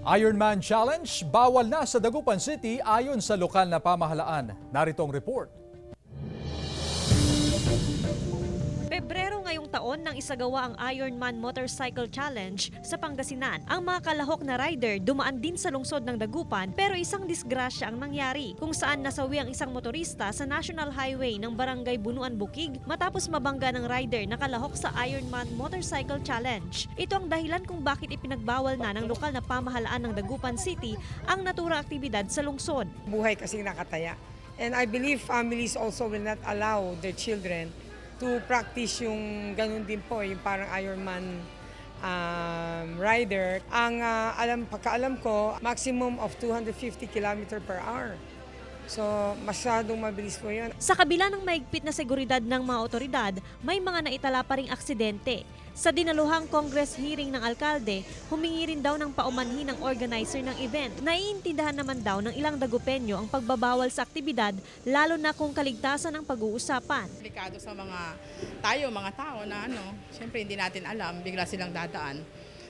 Ironman Challenge, bawal na sa Dagupan City ayon sa lokal na pamahalaan. Narito ang report. Pebrero ngayong taon nang isagawa ang Ironman Motorcycle Challenge sa Pangasinan. Ang mga kalahok na rider dumaan din sa lungsod ng Dagupan pero isang disgrasya ang nangyari kung saan nasawi ang isang motorista sa National Highway ng Barangay Bunuan Bukig matapos mabangga ng rider na kalahok sa Ironman Motorcycle Challenge. Ito ang dahilan kung bakit ipinagbawal na ng lokal na pamahalaan ng Dagupan City ang naturang aktibidad sa lungsod. Buhay kasing nakataya. And I believe families also will not allow their children to practice yung ganun din po, yung parang Ironman rider. Ang pagkaalam ko, maximum of 250 km per hour. So, masyadong mabilis po yun. Sa kabila ng mahigpit na seguridad ng mga otoridad, may mga naitala pa ring aksidente. Sa dinaluhang Congress hearing ng alkalde, humingi rin daw ng paumanhin ng organizer ng event. Naiintindihan naman daw ng ilang Dagupenyo ang pagbabawal sa aktibidad, lalo na kung kaligtasan ang pag-uusapan. Komplikado sa mga tao na siyempre hindi natin alam, bigla silang dadaan.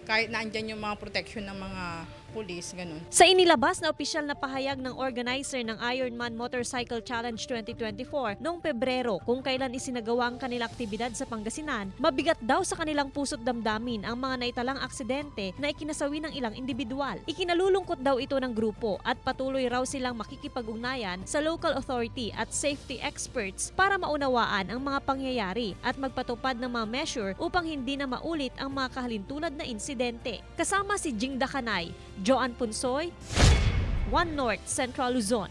Kahit naandyan yung mga protection ng mga pulis, ganun. Sa inilabas na opisyal na pahayag ng organizer ng Ironman Motorcycle Challenge 2024 noong Pebrero kung kailan isinagawa ang kanilang aktibidad sa Pangasinan, mabigat daw sa kanilang puso't damdamin ang mga naitalang aksidente na ikinasawi ng ilang individual. Ikinalulungkot daw ito ng grupo at patuloy raw silang makikipag-ugnayan sa local authority at safety experts para maunawaan ang mga pangyayari at magpatupad ng mga measure upang hindi na maulit ang mga kahalintulad na insidente. Kasama si Jing Dakanay, Joan Punsoy, One North Central Luzon.